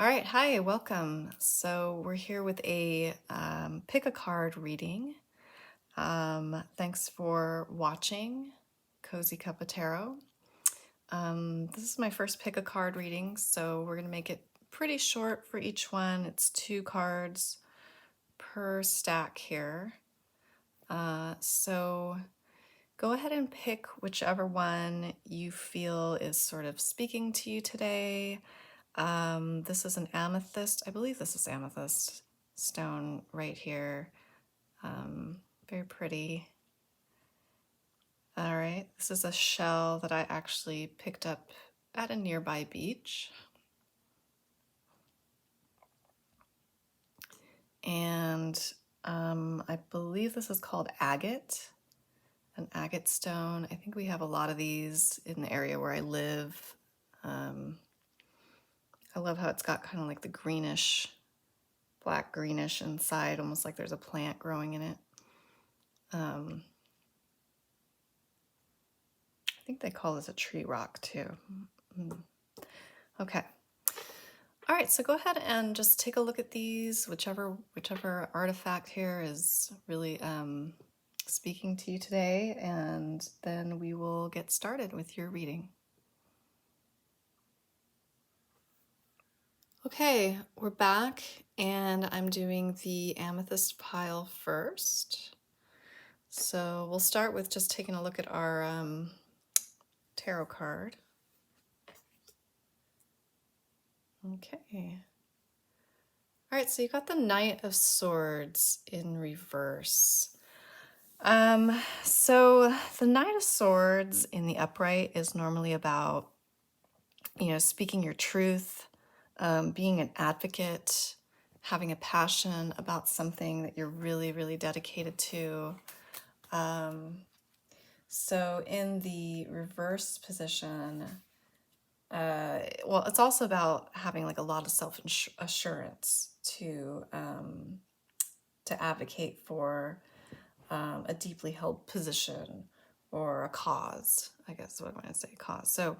All right, hi, welcome. So we're here with a pick a card reading. Thanks for watching Cozy Cup of Tarot. This is my first pick a card reading, so we're going to make it pretty short for each one. It's 2 cards per stack here. So go ahead and pick whichever one you feel is sort of speaking to you today. This is an amethyst. I believe this is amethyst stone right here. Very pretty. All right, this is a shell that I actually picked up at a nearby beach. And I believe this is called agate, an agate stone. I think we have a lot of these in the area where I live. I love how it's got kind of like the greenish, black greenish inside, almost like there's a plant growing in it. I think they call this a tree rock too. Okay. All right, so go ahead and just take a look at these, whichever artifact here is really speaking to you today, and then we will get started with your reading. Okay, we're back, and I'm doing the amethyst pile first. So we'll start with just taking a look at our tarot card. Okay. All right, so you got the Knight of Swords in reverse. So the Knight of Swords in the upright is normally about, speaking your truth, being an advocate, having a passion about something that you're really, really dedicated to. So in the reverse position, well, it's also about having like a lot of self-assurance to advocate for a deeply held position or a cause, I guess what I'm going to say, cause. So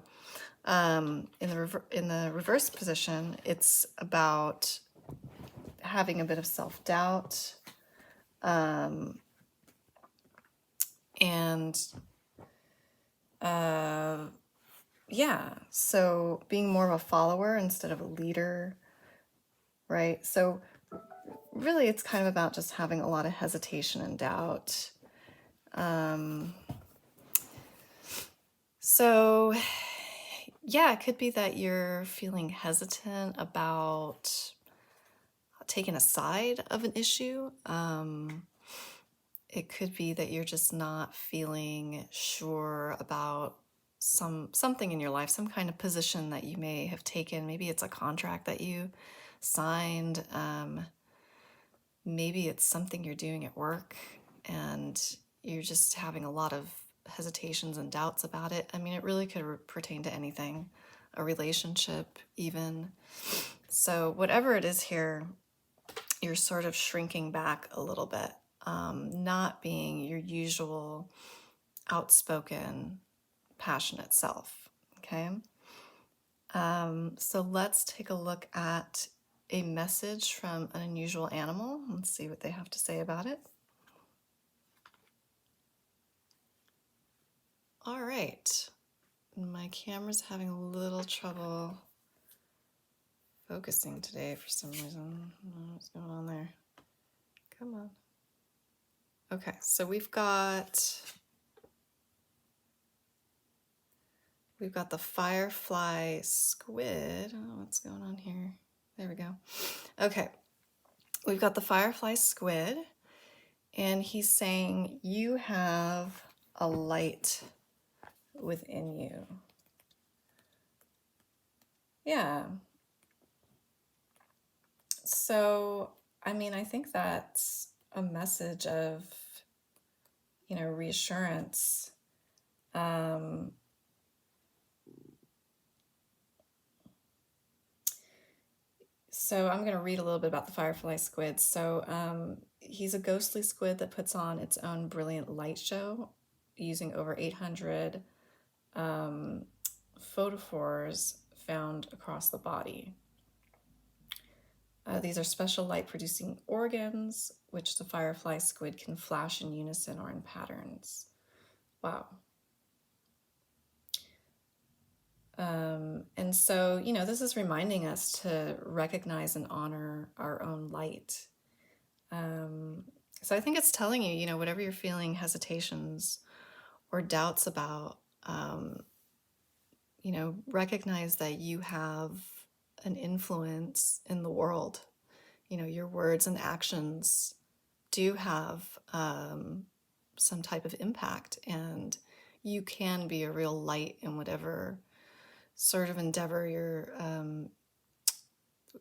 in the reverse position, it's about having a bit of self-doubt, and yeah, so being more of a follower instead of a leader, right? So really it's kind of about just having a lot of hesitation and doubt. So yeah, it could be that you're feeling hesitant about taking a side of an issue. It could be that you're just not feeling sure about something in your life, some kind of position that you may have taken. Maybe it's a contract that you signed. Maybe it's something you're doing at work and you're just having a lot of hesitations and doubts about it. I mean, it really could pertain to anything, a relationship even. So whatever it is here, you're sort of shrinking back a little bit, not being your usual outspoken, passionate self, okay? So let's take a look at a message from an unusual animal. Let's see what they have to say about it. All right, my camera's having a little trouble focusing today for some reason. I don't know what's going on there. Come on. Okay, so we've got the firefly squid. I don't know what's going on here. There we go. Okay, we've got the firefly squid, and he's saying you have a light within you. Yeah. So, I mean, I think that's a message of, reassurance. So I'm going to read a little bit about the firefly squid. So he's a ghostly squid that puts on its own brilliant light show using over 800 photophores found across the body. These are special light-producing organs, which the firefly squid can flash in unison or in patterns. Wow. And so, this is reminding us to recognize and honor our own light. So I think it's telling you, whatever you're feeling hesitations or doubts about, recognize that you have an influence in the world. Your words and actions do have some type of impact, and you can be a real light in whatever sort of endeavor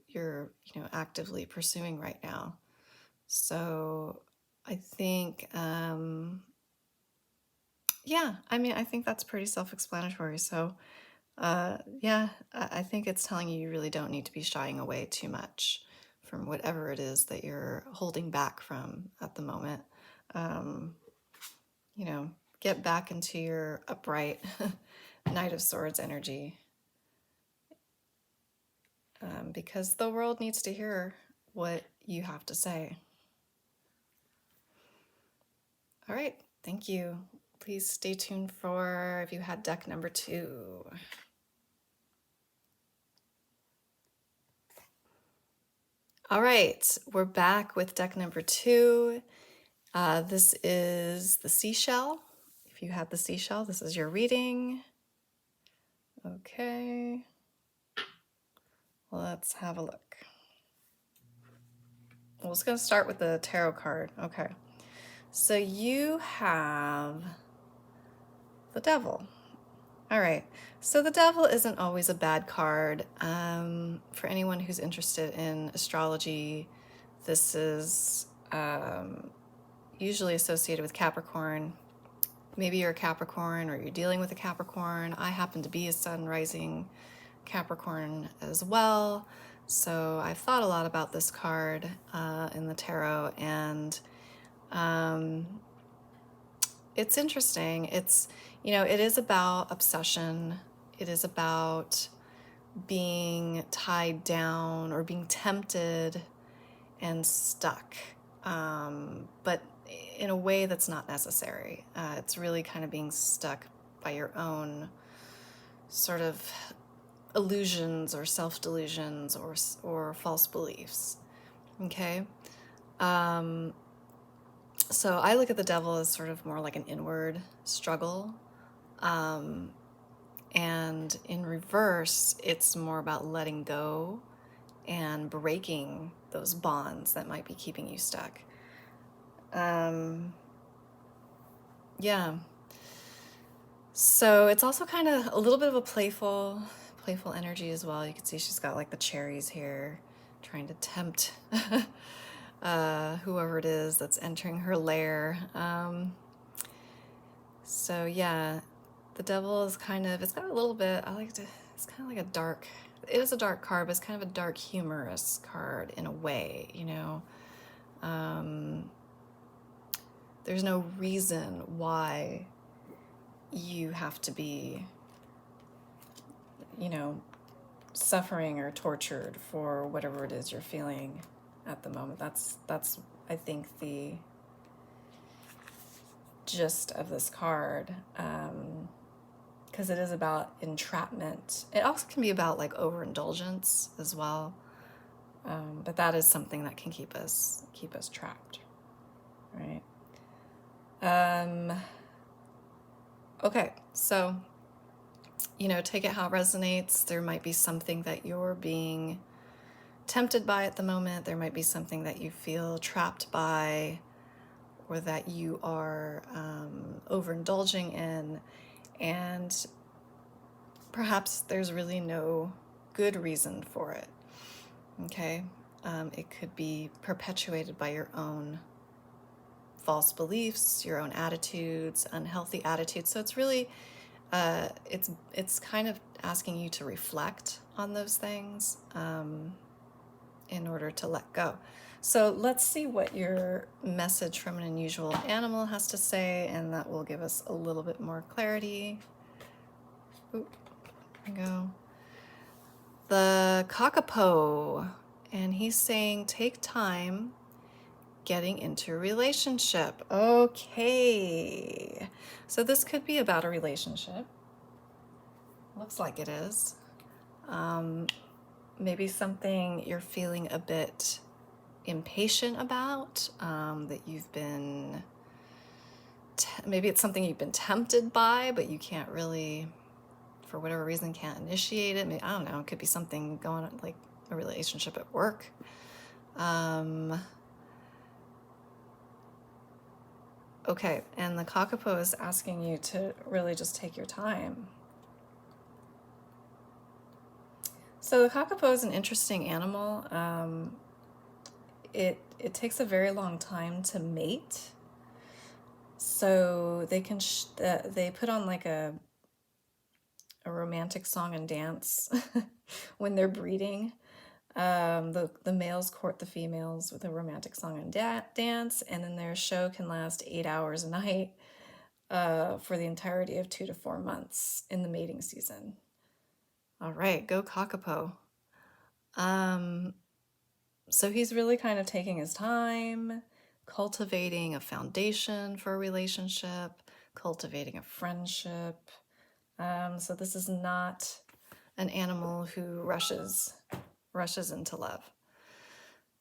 you're actively pursuing right now. So I think I think that's pretty self-explanatory. So I think it's telling you really don't need to be shying away too much from whatever it is that you're holding back from at the moment. Get back into your upright Knight of Swords energy, because the world needs to hear what you have to say. All right, thank you. Please stay tuned for if you had deck number 2. All right, we're back with deck number 2. This is the seashell. If you had the seashell, this is your reading. Okay, let's have a look. We're just going to start with the tarot card. Okay, so you have the Devil. All right, so the Devil isn't always a bad card. For anyone who's interested in astrology, this is usually associated with Capricorn. Maybe you're a Capricorn or you're dealing with a Capricorn. I happen to be a sun rising Capricorn as well. So I've thought a lot about this card in the tarot, and it's interesting. It's, it is about obsession. It is about being tied down or being tempted and stuck, but in a way that's not necessary. It's really kind of being stuck by your own sort of illusions or self-delusions or false beliefs. Okay? So I look at the Devil as sort of more like an inward struggle. And in reverse, it's more about letting go and breaking those bonds that might be keeping you stuck. So it's also kind of a little bit of a playful energy as well. You can see she's got like the cherries here, trying to tempt whoever it is that's entering her lair. So yeah, the Devil is it's got a little bit, it's kind of like a dark, it is a dark card, but it's kind of a dark humorous card in a way, There's no reason why you have to be, suffering or tortured for whatever it is you're feeling at the moment. That's I think the gist of this card, because it is about entrapment. It also can be about like overindulgence as well, but that is something that can keep us trapped, right? Okay, so take it how it resonates. There might be something that you're being tempted by at the moment. There might be something that you feel trapped by, or that you are overindulging in, and perhaps there's really no good reason for it. Okay, it could be perpetuated by your own false beliefs, your own attitudes, unhealthy attitudes. So it's really it's kind of asking you to reflect on those things in order to let go. So let's see what your message from an unusual animal has to say, and that will give us a little bit more clarity. Oop, there we go. The kakapo, And he's saying, take time getting into a relationship. Okay. So this could be about a relationship. Looks like it is. Maybe something you're feeling a bit impatient about, that you've been, maybe it's something you've been tempted by, but you can't really, for whatever reason, can't initiate it. Maybe, I don't know, it could be something going on, like a relationship at work. Okay, and the Kakapo is asking you to really just take your time. So the Kakapo is an interesting animal. It takes a very long time to mate. So they can they put on like a romantic song and dance when they're breeding. The males court the females with a romantic song and dance, and then their show can last 8 hours a night for the entirety of 2 to 4 months in the mating season. All right, go Kakapo. So he's really kind of taking his time, cultivating a foundation for a relationship, cultivating a friendship. So this is not an animal who rushes into love.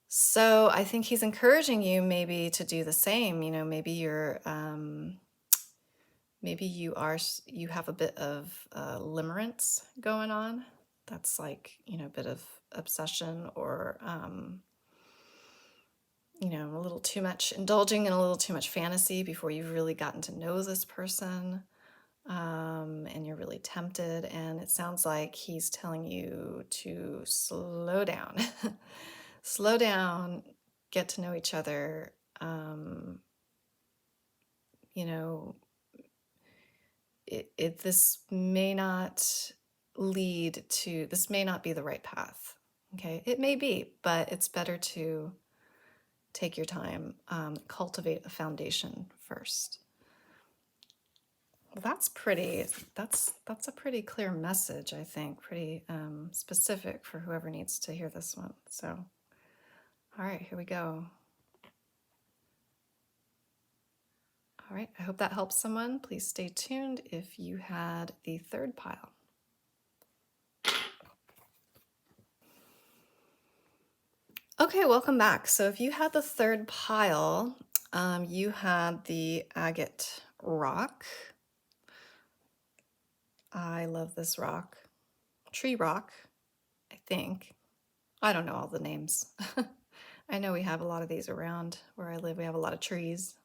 So I think he's encouraging you maybe to do the same. You know, maybe you're, maybe you have a bit of limerence going on. That's like, you know, a bit of obsession or, you know, a little too much, indulging in a little too much fantasy before you've really gotten to know this person. And you're really tempted, and it sounds like he's telling you to slow down. Slow down, get to know each other. You know, this may not lead to, this may not be the right path. Okay, it may be, but it's better to take your time, cultivate a foundation first. Well, that's a pretty clear message, I think, pretty specific for whoever needs to hear this one. So, all right, here we go. All right, I hope that helps someone. Please stay tuned if you had the third pile. Okay, welcome back. So if you had the third pile, you had the agate rock. I love this rock. Tree rock, I think. I don't know all the names. I know we have a lot of these around where I live. We have a lot of trees.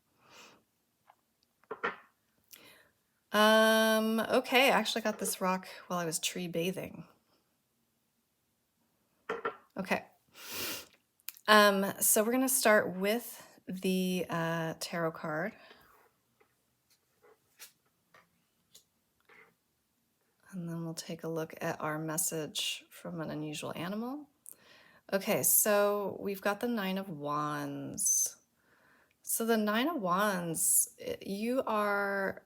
Okay, I actually got this rock while I was tree bathing. Okay. So we're gonna start with the tarot card. And then we'll take a look at our message from an unusual animal. Okay, so we've got the Nine of Wands. So the Nine of Wands, you're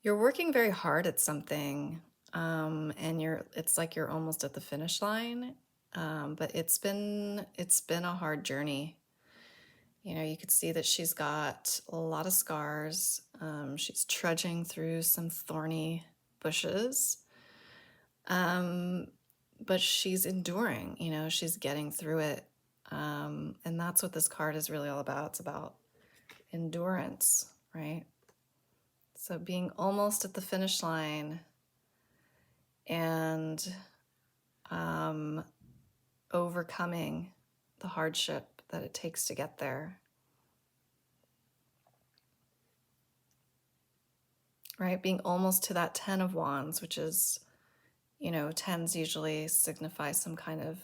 working very hard at something, and it's like you're almost at the finish line, but it's been a hard journey. You know, you could see that she's got a lot of scars. She's trudging through some thorny bushes, but she's enduring. You know, she's getting through it, and that's what this card is really all about. It's about endurance, right? So being almost at the finish line and overcoming the hardship that it takes to get there. Right? Being almost to that 10 of Wands, which is, you know, 10s usually signify some kind of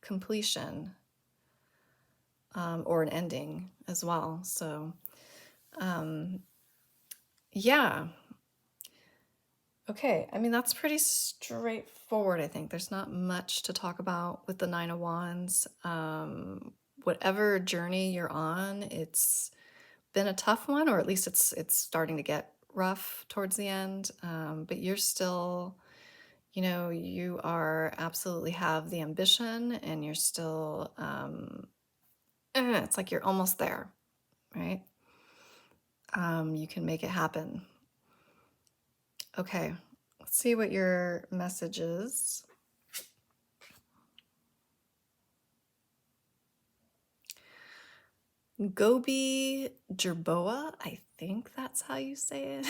completion, or an ending as well. So, yeah. Okay, I mean, that's pretty straightforward, I think. There's not much to talk about with the Nine of Wands. Whatever journey you're on, it's been a tough one, or at least it's starting to get rough towards the end, but you're still you know, you are absolutely have the ambition and you're still, it's like you're almost there, right? You can make it happen. Okay, let's see what your message is. Gobi Jerboa, I think that's how you say it.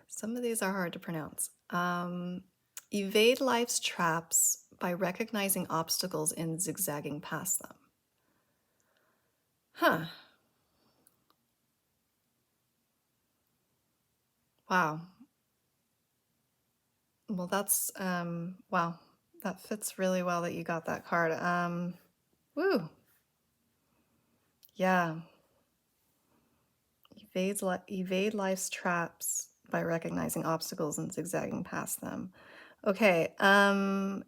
Some of these are hard to pronounce. Evade life's traps by recognizing obstacles and zigzagging past them. Huh. Wow. Well, that's, wow. That fits really well that you got that card. Woo. Yeah. Evade life's traps by recognizing obstacles and zigzagging past them. Okay. I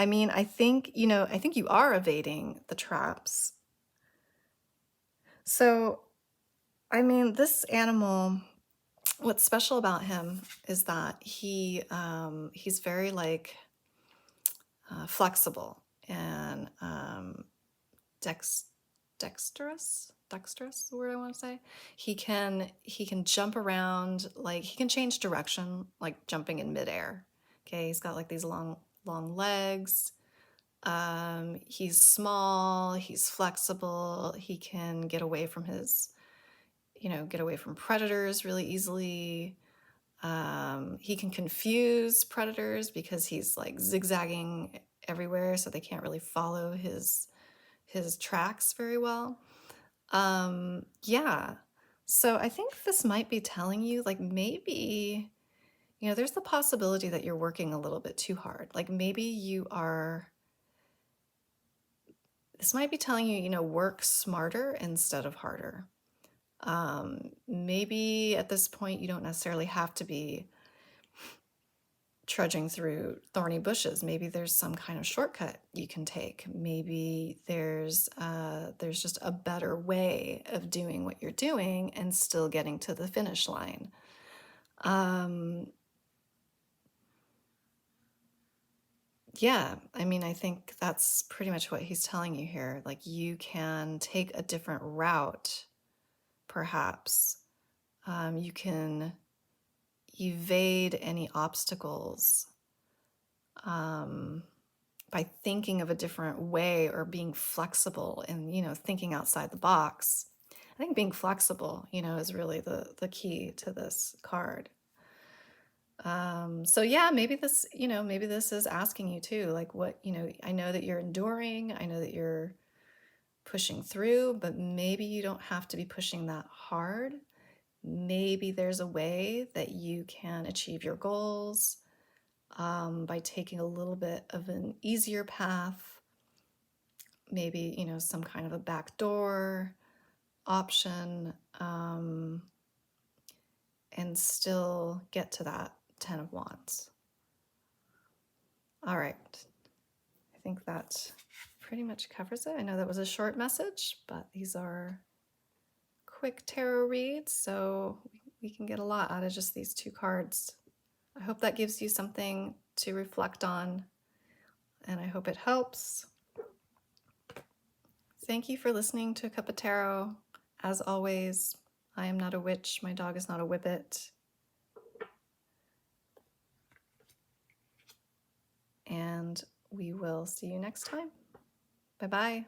mean, I think, you know, I think you are evading the traps. So, I mean, this animal, what's special about him is that he's very like flexible and dexterous is the word I want to say. He can jump around, like he can change direction, like jumping in midair. Okay, he's got like these long legs. He's small, he's flexible, he can get away from get away from predators really easily. He can confuse predators because he's like zigzagging everywhere, so they can't really follow his tracks very well. Yeah. So I think this might be telling you, like, maybe, there's the possibility that you're working a little bit too hard. Like maybe this might be telling you, work smarter instead of harder. Maybe at this point you don't necessarily have to be trudging through thorny bushes. Maybe there's some kind of shortcut you can take. Maybe there's just a better way of doing what you're doing and still getting to the finish line. Yeah, I mean, I think that's pretty much what he's telling you here. Like you can take a different route, perhaps. You can evade any obstacles by thinking of a different way or being flexible and, thinking outside the box. I think being flexible, is really the key to this card. So yeah, maybe this is asking you too, like what, I know that you're enduring, I know that you're pushing through, but maybe you don't have to be pushing that hard. Maybe there's a way that you can achieve your goals by taking a little bit of an easier path, maybe, some kind of a backdoor option, and still get to that 10 of Wands. All right. I think that pretty much covers it. I know that was a short message, but these are quick tarot reads, so we can get a lot out of just these two cards. I hope that gives you something to reflect on, and I hope it helps. Thank you for listening to A Cup of Tarot. As always, I am not a witch. My dog is not a whippet. And we will see you next time. Bye-bye.